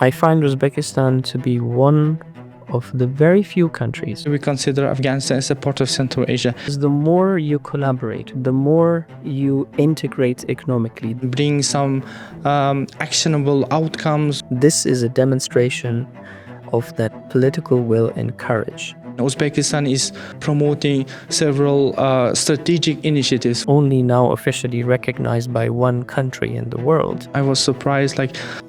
I find Uzbekistan to be one of the very few countries. We consider Afghanistan as a part of Central Asia. The more you collaborate, the more you integrate economically. Bring some actionable outcomes. This is a demonstration of that political will and courage. Uzbekistan is promoting several strategic initiatives. Only now officially recognized by one country in the world. I was surprised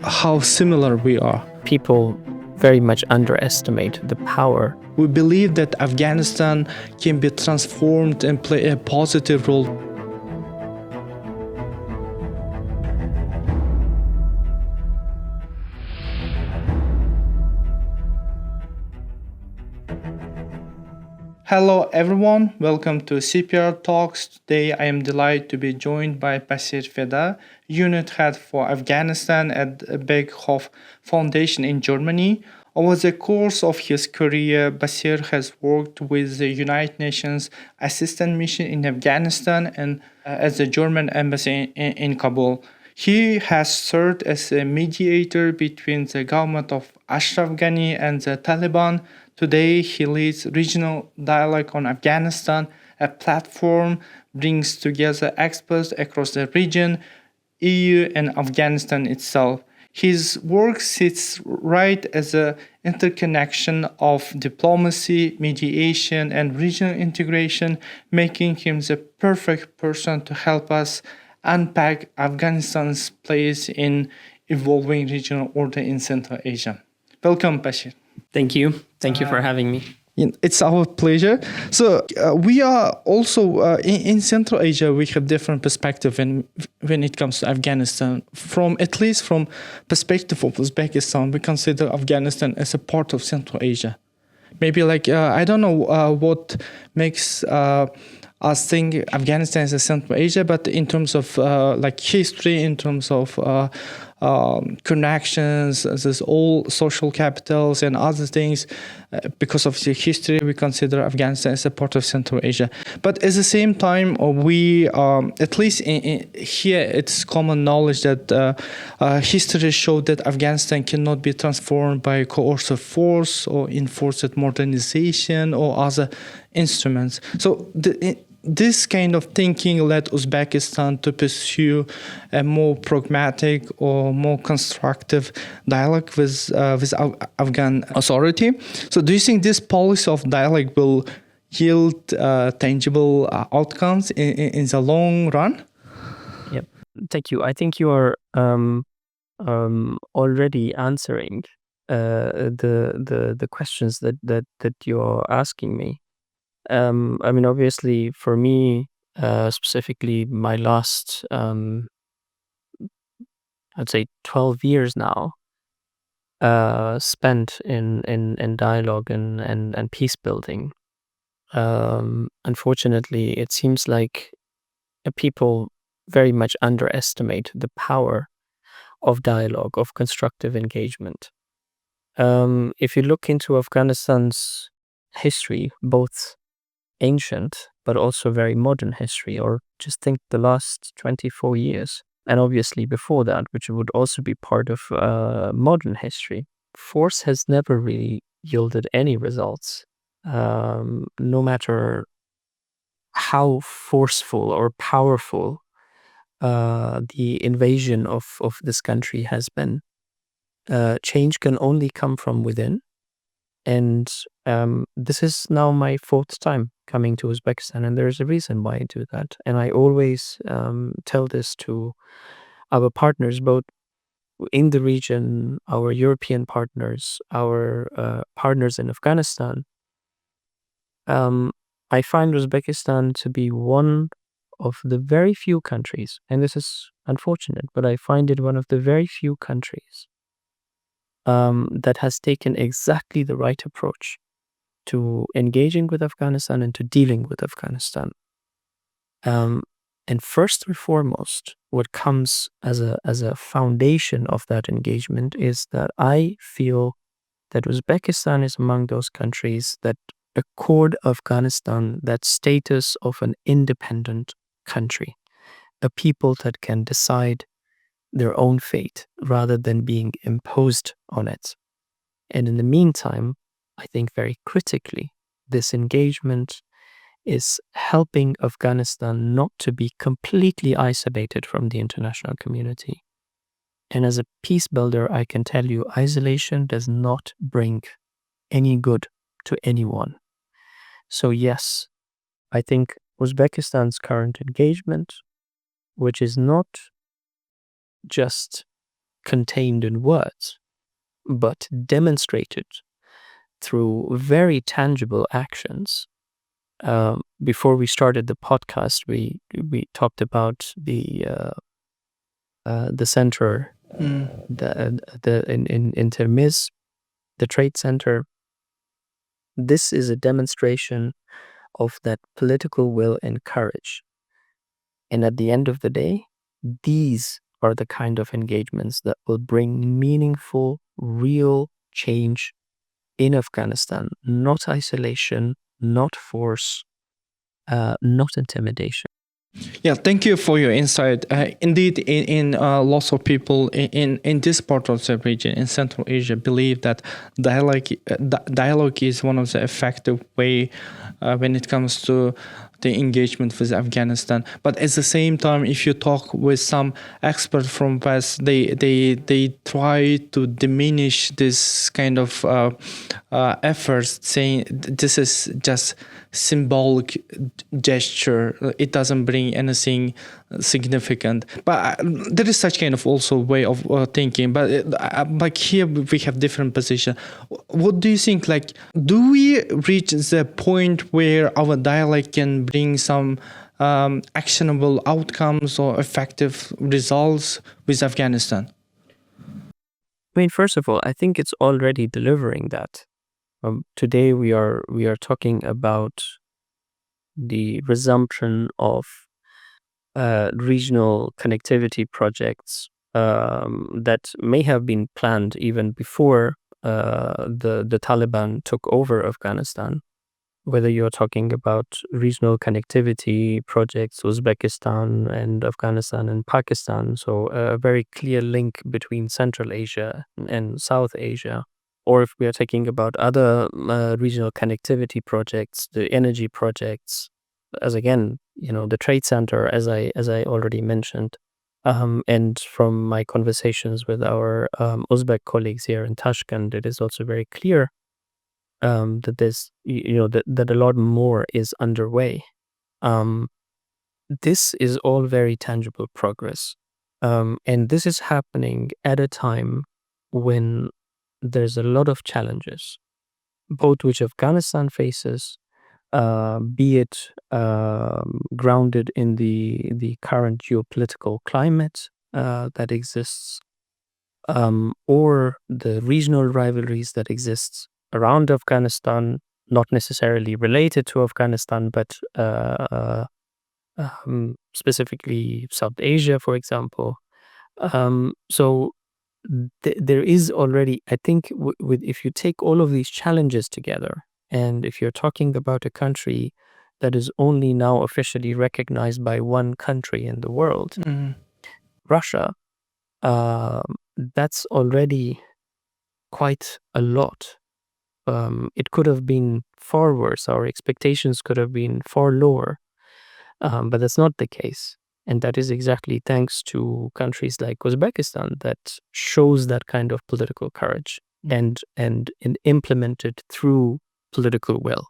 how similar we are. People very much underestimate the power. We believe that Afghanistan can be transformed and play a positive role. Hello everyone, welcome to CPR Talks. Today I am delighted to be joined by Basir Feda, Unit Head for Afghanistan at the Berghof Foundation in Germany. Over the course of his career, Basir has worked with the United Nations Assistance Mission in Afghanistan and at the German Embassy in Kabul. He has served as a mediator between the government of Ashraf Ghani and the Taliban. Today, he leads regional dialogue on Afghanistan, a platform brings together experts across the region, EU, and Afghanistan itself. His work sits right as an interconnection of diplomacy, mediation, and regional integration, making him the perfect person to help us unpack Afghanistan's place in evolving regional order in Central Asia. Welcome, Bashir. Thank you. Thank you for having me. It's our pleasure. So we are also in Central Asia. We have different perspective when it comes to Afghanistan. At least from perspective of Uzbekistan, we consider Afghanistan as a part of Central Asia. Maybe I don't know what makes us think Afghanistan is a Central Asia, but in terms of history, in terms of connections, there's all social capitals and other things. Because of the history, we consider Afghanistan as a part of Central Asia. But at the same time, we, at least here, it's common knowledge that history showed that Afghanistan cannot be transformed by coercive force or enforced modernization or other instruments. So this kind of thinking led Uzbekistan to pursue a more pragmatic or more constructive dialogue with Afghan authority. So do you think this policy of dialogue will yield tangible outcomes in the long run? Yep. Thank you. I think you are already answering the questions that you're asking me. Obviously, for me, specifically, my last, I'd say 12 years now, spent in dialogue and peace building. Unfortunately, it seems like people very much underestimate the power of dialogue, of constructive engagement. If you look into Afghanistan's history, both ancient but also very modern history, or just think the last 24 years, and obviously before that, which would also be part of modern history, force has never really yielded any results, no matter how forceful or powerful the invasion of this country has been. Change can only come from within. And this is now my 4th time coming to Uzbekistan, and there's a reason why I do that. And I always tell this to our partners, both in the region, our European partners, our partners in Afghanistan. I find Uzbekistan to be one of the very few countries, and this is unfortunate, but I find it one of the very few countries that has taken exactly the right approach to engaging with Afghanistan and to dealing with Afghanistan. And first and foremost, what comes as a foundation of that engagement is that I feel that Uzbekistan is among those countries that accord Afghanistan that status of an independent country, a people that can decide their own fate rather than being imposed on it. And in the meantime, I think very critically, this engagement is helping Afghanistan not to be completely isolated from the international community. And as a peace builder, I can tell you, isolation does not bring any good to anyone. So yes, I think Uzbekistan's current engagement, which is not just contained in words, but demonstrated through very tangible actions. Before we started the podcast, we talked about the center, in Termiz, the trade center. This is a demonstration of that political will and courage. And at the end of the day, these are the kind of engagements that will bring meaningful, real change in Afghanistan, not isolation, not force, not intimidation. Yeah, thank you for your insight. Indeed, in lots of people in this part of the region, in Central Asia, believe that dialogue is one of the effective way when it comes to the engagement with Afghanistan. But at the same time, if you talk with some experts from West, they try to diminish this kind of efforts, saying this is just symbolic gesture. It doesn't bring anything significant. But there is such kind of also way of thinking. But like here we have different position. What do you think? Like, do we reach the point where our dialogue can bring some actionable outcomes or effective results with Afghanistan? I mean, first of all, I think it's already delivering that. Today we are talking about the resumption of regional connectivity projects that may have been planned even before the Taliban took over Afghanistan. Whether you're talking about regional connectivity projects, Uzbekistan and Afghanistan and Pakistan, so a very clear link between Central Asia and South Asia. Or if we are talking about other regional connectivity projects, the energy projects, as again, the trade center, as I already mentioned, and from my conversations with our Uzbek colleagues here in Tashkent, it is also very clear that there's that a lot more is underway. This is all very tangible progress, and this is happening at a time when there's a lot of challenges, both which Afghanistan faces, be it grounded in the current geopolitical climate that exists, or the regional rivalries that exist around Afghanistan, not necessarily related to Afghanistan, but specifically South Asia, for example. So there is already, I think, if you take all of these challenges together, and if you're talking about a country that is only now officially recognized by one country in the world, Russia, that's already quite a lot. It could have been far worse. Our expectations could have been far lower, but that's not the case. And that is exactly thanks to countries like Uzbekistan that shows that kind of political courage and implemented through political will.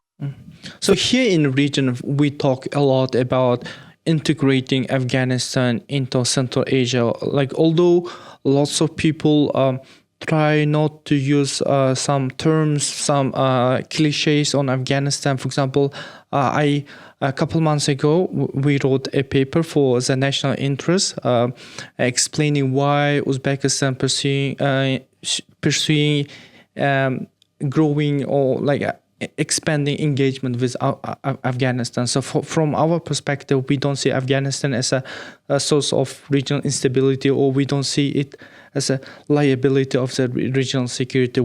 So here in the region, we talk a lot about integrating Afghanistan into Central Asia. Like, although lots of people try not to use some terms, some cliches on Afghanistan. For example, a couple months ago, we wrote a paper for the national interest, explaining why Uzbekistan pursuing growing or like expanding engagement with Afghanistan. So from our perspective, we don't see Afghanistan as a source of regional instability, or we don't see it as a liability of the regional security.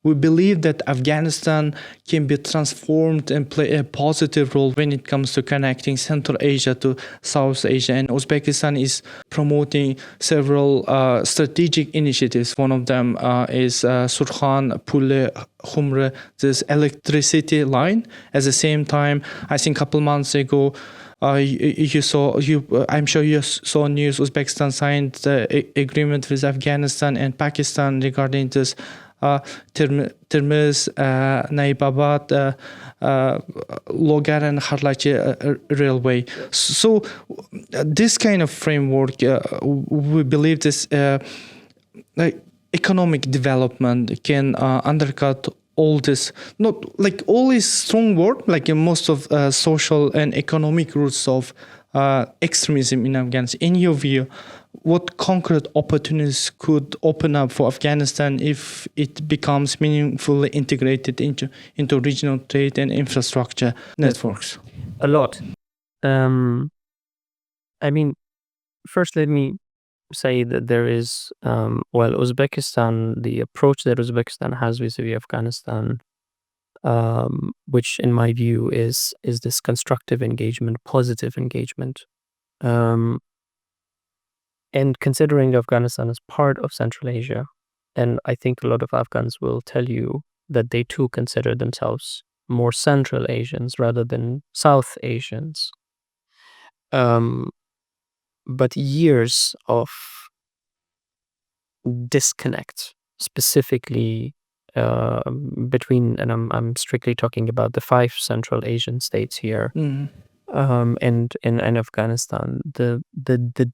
We believe that Afghanistan can be transformed and play a positive role when it comes to connecting Central Asia to South Asia. And Uzbekistan is promoting several strategic initiatives. One of them is Surkhan Pule Khumre, this electricity line. At the same time, I think a couple months ago, I'm sure you saw news. Uzbekistan signed the agreement with Afghanistan and Pakistan regarding this Tirmiz, Naibabad, Logar and Harlachi railway. So this kind of framework, we believe this economic development can undercut all this, not like all is strong word, like in most of social and economic roots of extremism in Afghanistan. In your view, what concrete opportunities could open up for Afghanistan if it becomes meaningfully integrated into regional trade and infrastructure networks? A lot. I mean, first let me say that there is, Uzbekistan, the approach that Uzbekistan has vis-a-vis Afghanistan, which in my view is this constructive engagement, positive engagement. And considering Afghanistan as part of Central Asia, and I think a lot of Afghans will tell you that they too consider themselves more Central Asians rather than South Asians. But years of disconnect, specifically between, and I'm strictly talking about the 5 Central Asian states here, and in Afghanistan, the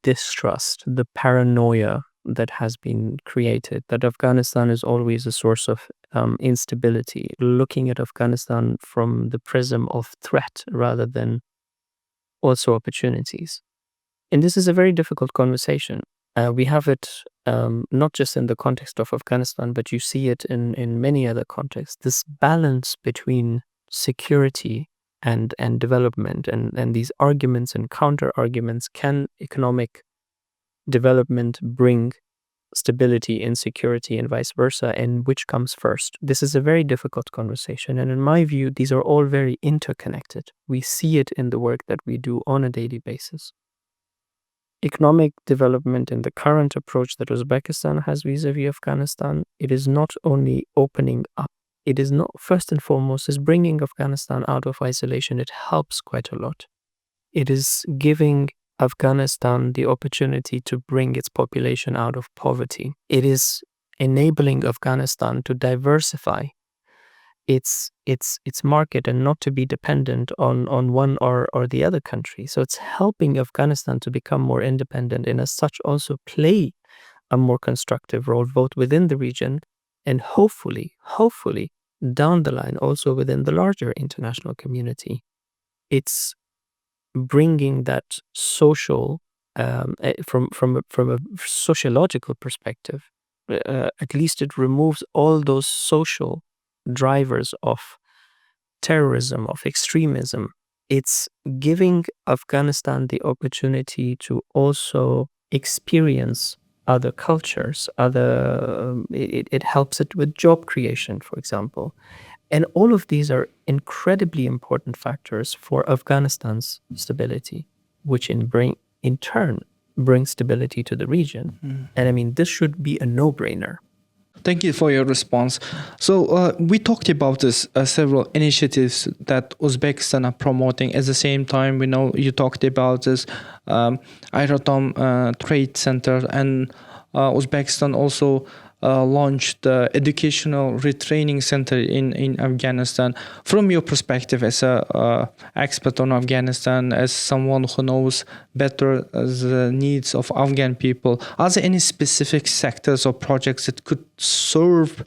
distrust, the paranoia that has been created, that Afghanistan is always a source of instability, looking at Afghanistan from the prism of threat rather than also opportunities. And this is a very difficult conversation. We have it not just in the context of Afghanistan, but you see it in many other contexts. This balance between security and development, and these arguments and counter arguments. Can economic development bring stability, insecurity, and vice versa? And which comes first? This is a very difficult conversation. And in my view, these are all very interconnected. We see it in the work that we do on a daily basis. Economic development in the current approach that Uzbekistan has vis-a-vis Afghanistan, it is not only opening up, it is not, first and foremost, is bringing Afghanistan out of isolation. It helps quite a lot. It is giving Afghanistan the opportunity to bring its population out of poverty. It is enabling Afghanistan to diversify its market and not to be dependent on one or the other country. So it's helping Afghanistan to become more independent, and as such also play a more constructive role both within the region and hopefully down the line also within the larger international community. It's bringing that social, from a sociological perspective, at least it removes all those social drivers of terrorism, of extremism. It's giving Afghanistan the opportunity to also experience other cultures, it helps it with job creation, for example. And all of these are incredibly important factors for Afghanistan's stability, which in turn brings stability to the region. And I mean, this should be a no-brainer. Thank you for your response. So we talked about this several initiatives that Uzbekistan are promoting. At the same time, we know you talked about this Aerodrome Trade Center, and Uzbekistan also launched the educational retraining center in Afghanistan. From your perspective as a expert on Afghanistan, as someone who knows better the needs of Afghan people, are there any specific sectors or projects that could serve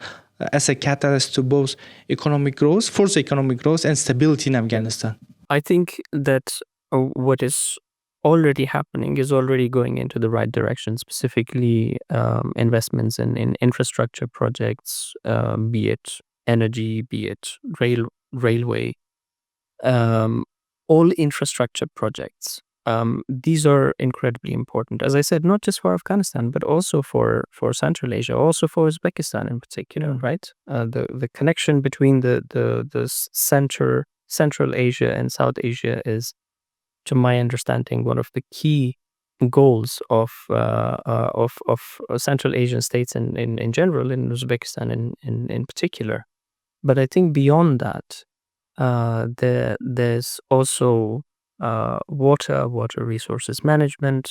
as a catalyst to both economic growth and stability in Afghanistan? I think that what is already happening is already going into the right direction, specifically investments in infrastructure projects, be it energy, be it railway. All infrastructure projects These are incredibly important, as I said, not just for Afghanistan, but also for Central Asia, also for Uzbekistan in particular, right? The connection between the Central Asia and South Asia is, to my understanding, one of the key goals of Central Asian states in general, in Uzbekistan in particular. But I think beyond that, there's also water resources management,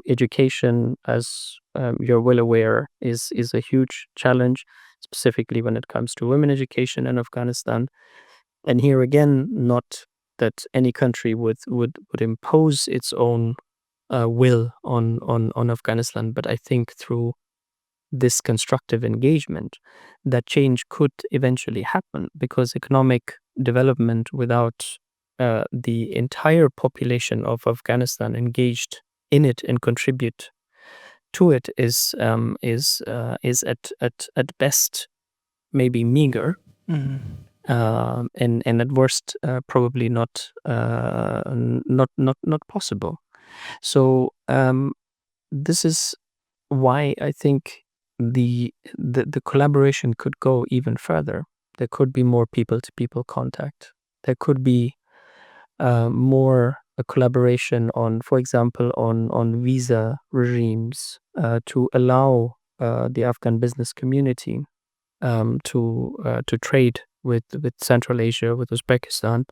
education, as you're well aware, is a huge challenge, specifically when it comes to women education in Afghanistan. And here again, not that any country would impose its own will on Afghanistan, but I think through this constructive engagement, that change could eventually happen, because economic development without the entire population of Afghanistan engaged in it and contribute to it is at best maybe meager, and at worst probably not possible. So this is why I think the collaboration could go even further. There could be more people-to-people contact. There could be more a collaboration on, for example, on visa regimes to allow the Afghan business community to trade with Central Asia, with Uzbekistan,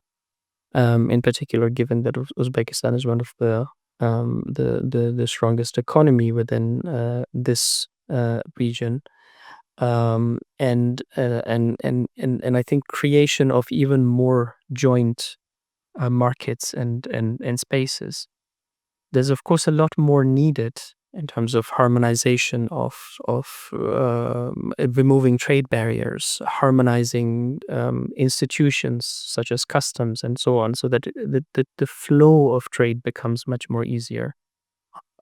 in particular, given that Uzbekistan is one of the strongest economy within this region, and I think creation of even more joint markets and spaces. There's of course a lot more needed in terms of harmonization of removing trade barriers, harmonizing institutions such as customs and so on, so that the flow of trade becomes much more easier.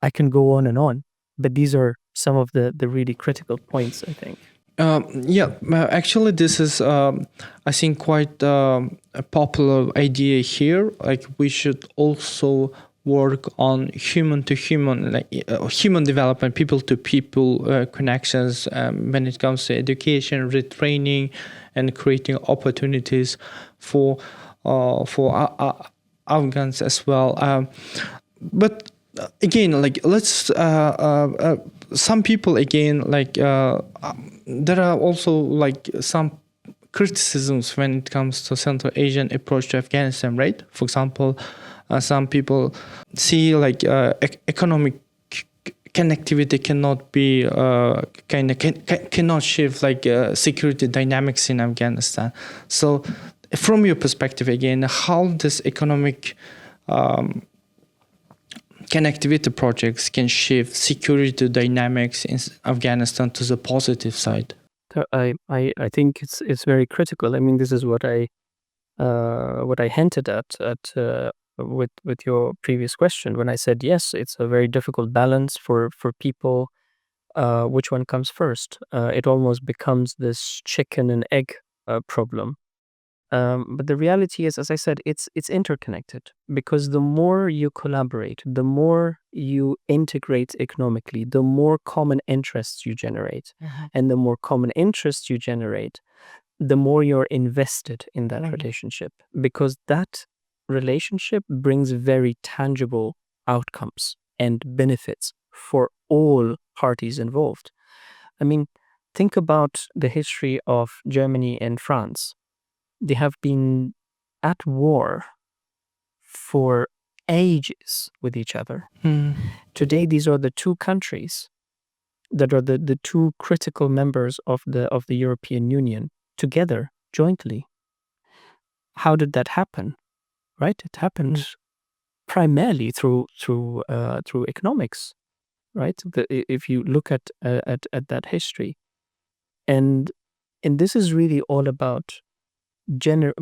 I can go on and on, but these are some of the really critical points, I think. Actually, this is, I think, quite a popular idea here. Like, we should also work on human to human, like human development, people to people connections when it comes to education, retraining, and creating opportunities for Afghans as well. But again, like, let's some people, again, like there are also like some criticisms when it comes to Central Asian approach to Afghanistan, right? For example, some people see like economic connectivity cannot be cannot shift like security dynamics in Afghanistan. So from your perspective, again, how this economic connectivity projects can shift security dynamics in Afghanistan to the positive side? I think it's very critical. I mean, this is what I hinted at with your previous question, when I said yes, it's a very difficult balance for people. Which one comes first? It almost becomes this chicken and egg problem. But the reality is, as I said, it's interconnected, because the more you collaborate, the more you integrate economically, the more common interests you generate. And the more common interests you generate, the more you're invested in that relationship, because that relationship brings very tangible outcomes and benefits for all parties involved. I mean, think about the history of Germany and France. They have been at war for ages with each other. Today, these are the two countries that are the two critical members of the European Union, together, jointly. How did that happen? Right? It happened primarily through economics, right? If you look at that history, and this is really all about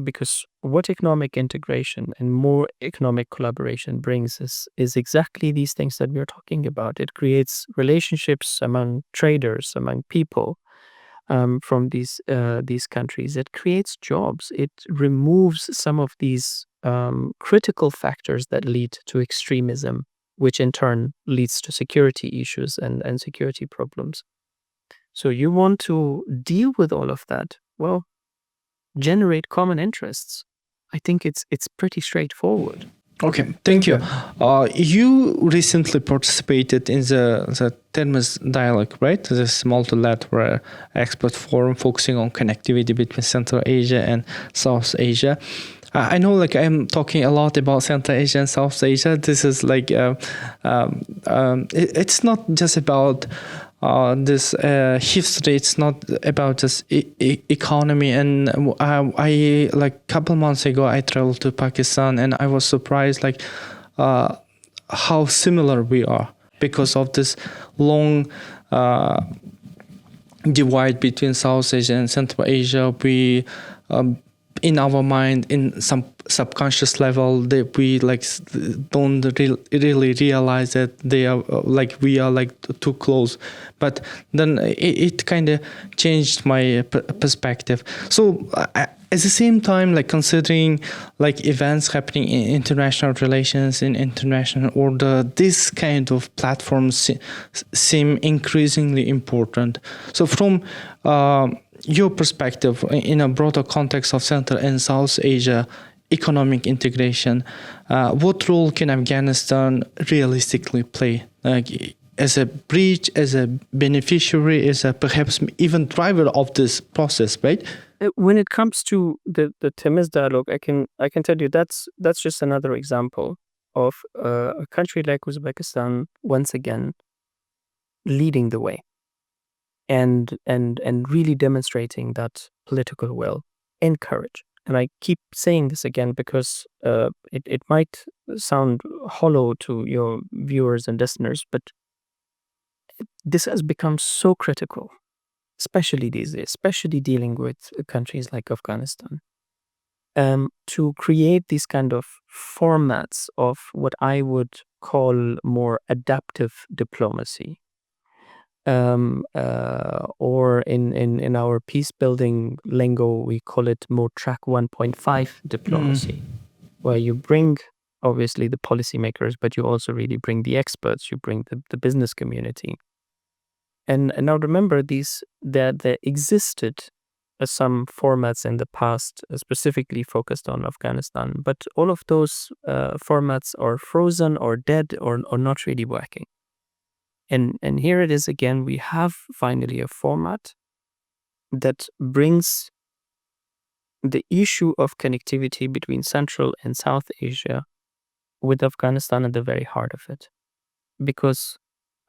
because what economic integration and more economic collaboration brings is exactly these things that we're talking about. It creates relationships among traders, among people from these countries. It creates jobs. It removes some of these critical factors that lead to extremism, which in turn leads to security issues and security problems. So you want to deal with all of that? Well, generate common interests. I think it's pretty straightforward. Okay, thank you. You recently participated in the Termes dialogue, right? This multilateral expert forum focusing on connectivity between Central Asia and South Asia. I know, like, I'm talking a lot about Central Asia and South Asia. This is like, it's not just about this history. It's not about just economy. And I like couple months ago, I traveled to Pakistan, and I was surprised, like, how similar we are because of this long divide between South Asia and Central Asia. We in our mind, in some subconscious level, that we like don't really realize that they are like we are like too close. But then it kind of changed my perspective. So at the same time, like considering like events happening in international relations, in international order, this kind of platforms seem increasingly important. So from your perspective, in a broader context of Central and South Asia economic integration, what role can Afghanistan realistically play? Like, as a bridge, as a beneficiary, as a perhaps even driver of this process, right? When it comes to the Termes dialogue, I can tell you that's just another example of a country like Uzbekistan once again leading the way. And really demonstrating that political will and courage. And I keep saying this again because it might sound hollow to your viewers and listeners, but this has become so critical, especially these days, especially dealing with countries like Afghanistan, to create these kind of formats of what I would call more adaptive diplomacy. Or in our peace building lingo, we call it more track 1.5 diplomacy, where you bring obviously the policymakers, but you also really bring the experts, you bring the business community. And now remember there existed some formats in the past specifically focused on Afghanistan, but all of those formats are frozen or dead or not really working. And here it is again, we have finally a format that brings the issue of connectivity between Central and South Asia with Afghanistan at the very heart of it. Because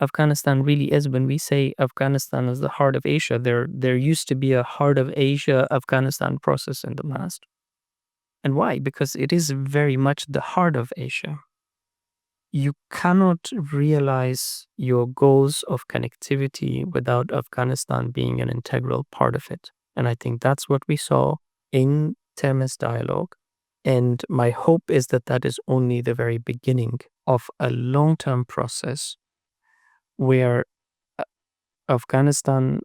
Afghanistan really is, when we say Afghanistan is the heart of Asia, there used to be a heart of Asia-Afghanistan process in the past. And why? Because it is very much the heart of Asia. You cannot realize your goals of connectivity without Afghanistan being an integral part of it. And I think that's what we saw in Termes dialogue. And my hope is that that is only the very beginning of a long-term process where Afghanistan,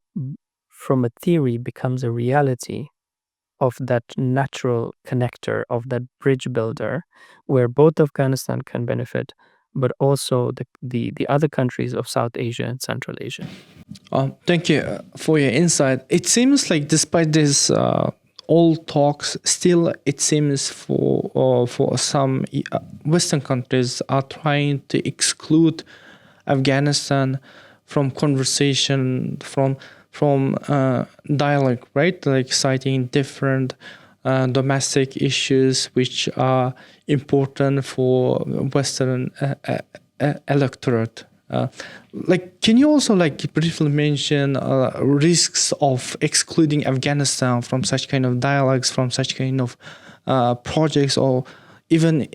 from a theory, becomes a reality of that natural connector, of that bridge builder, where both Afghanistan can benefit, but also the other countries of South Asia and Central Asia. Thank you for your insight. It seems like despite this all talks, still it seems for some Western countries are trying to exclude Afghanistan from conversation, from dialogue, right? Like citing different domestic issues which are important for Western electorate. Like, can you also like briefly mention risks of excluding Afghanistan from such kind of dialogues, from such kind of projects, or even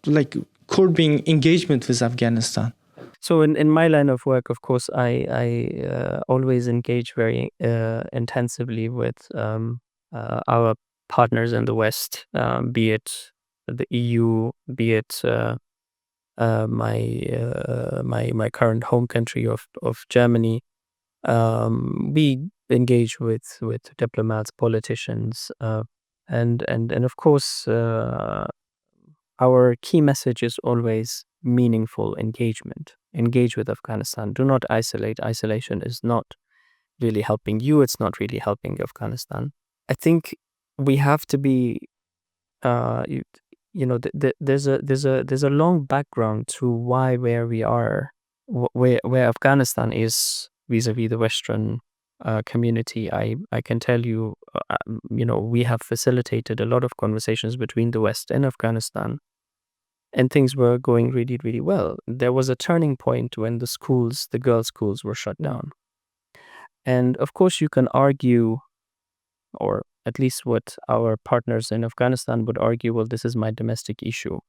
like curbing engagement with Afghanistan? So in my line of work, of course, I always engage very intensively with our partners in the West, be it the EU, be it my current home country of Germany. We engage with diplomats, politicians, And of course, our key message is always meaningful engagement. Engage with Afghanistan. Do not isolate. Isolation is not really helping you. It's not really helping Afghanistan. I think we have to be, there's a long background to where we are, where Afghanistan is vis-a-vis the Western community. I can tell you, we have facilitated a lot of conversations between the West and Afghanistan, and things were going really, really well. There was a turning point when the girls' schools were shut down. And of course, you can argue, or at least what our partners in Afghanistan would argue, well, this is my domestic issue.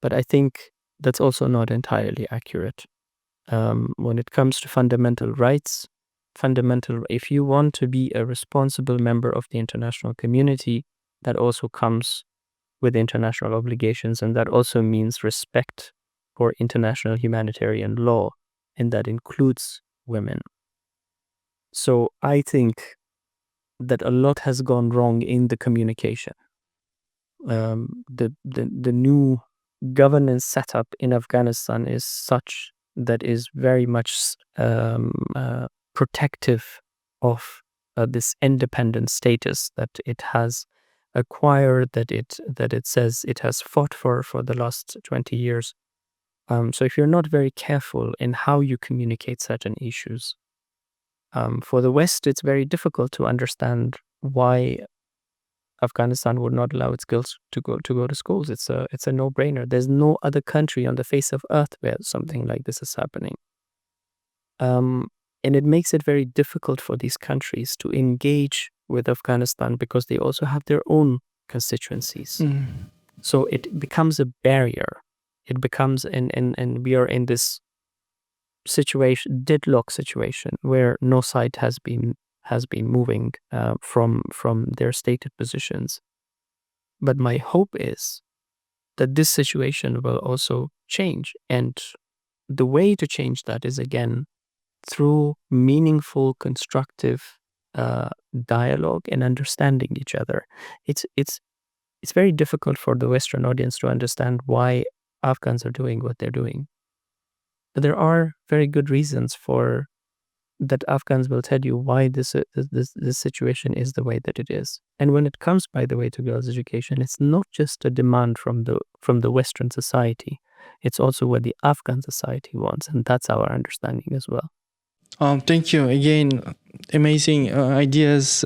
But I think that's also not entirely accurate. When it comes to fundamental rights, if you want to be a responsible member of the international community, that also comes with international obligations, and that also means respect for international humanitarian law, and that includes women. So I think that a lot has gone wrong in the communication. The new governance setup in Afghanistan is such that is very much protective of this independent status that it has acquired, that it says it has fought for the last 20 years. So if you're not very careful in how you communicate certain issues, for the West, it's very difficult to understand why Afghanistan would not allow its girls to go to schools. It's a no-brainer. There's no other country on the face of earth where something like this is happening. And it makes it very difficult for these countries to engage with Afghanistan because they also have their own constituencies. So it becomes a barrier. It becomes, and we are in this deadlock situation, where no side has been moving from their stated positions. But my hope is that this situation will also change, and the way to change that is, again, through meaningful, constructive dialogue and understanding each other. It's very difficult for the Western audience to understand why Afghans are doing what they're doing. But there are very good reasons for that. Afghans will tell you why this situation is the way that it is. And when it comes, by the way, to girls' education, it's not just a demand from the Western society. It's also what the Afghan society wants, and that's our understanding as well. Thank you again. Amazing ideas,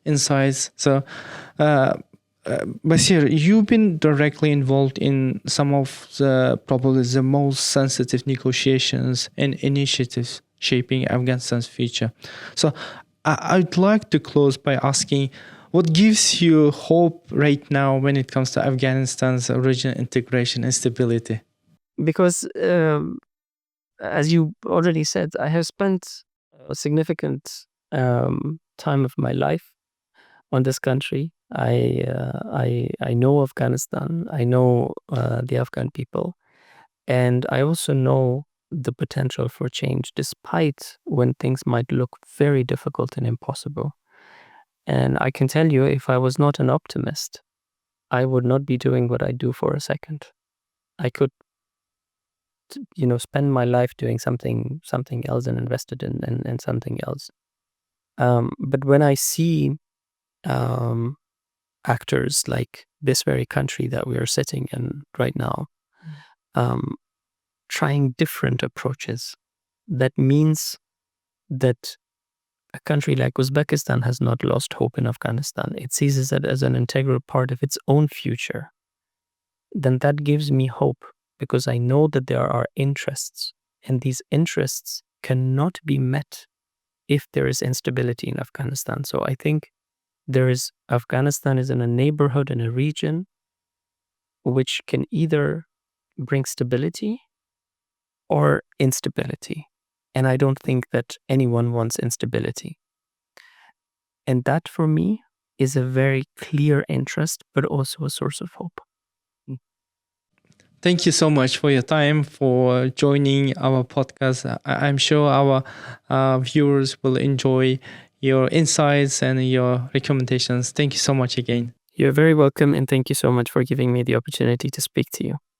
insights. So, Basir, you've been directly involved in some of probably the most sensitive negotiations and initiatives shaping Afghanistan's future. So, I'd like to close by asking, what gives you hope right now when it comes to Afghanistan's regional integration and stability? Because as you already said, I have spent a significant time of my life on this country. I know Afghanistan. I know the Afghan people, and I also know the potential for change, despite when things might look very difficult and impossible. And I can tell you, if I was not an optimist, I would not be doing what I do for a second. I could spend my life doing something else and invested in something else. But when I see actors like this very country that we are sitting in right now, trying different approaches, that means that a country like Uzbekistan has not lost hope in Afghanistan. It sees it as an integral part of its own future. Then that gives me hope, because I know that there are interests, and these interests cannot be met if there is instability in Afghanistan. So I think Afghanistan is in a neighborhood, in a region, which can either bring stability or instability. And I don't think that anyone wants instability. And that, for me, is a very clear interest, but also a source of hope. Thank you so much for your time, for joining our podcast. I'm sure our viewers will enjoy your insights and your recommendations. Thank you so much again. You're very welcome, and thank you so much for giving me the opportunity to speak to you.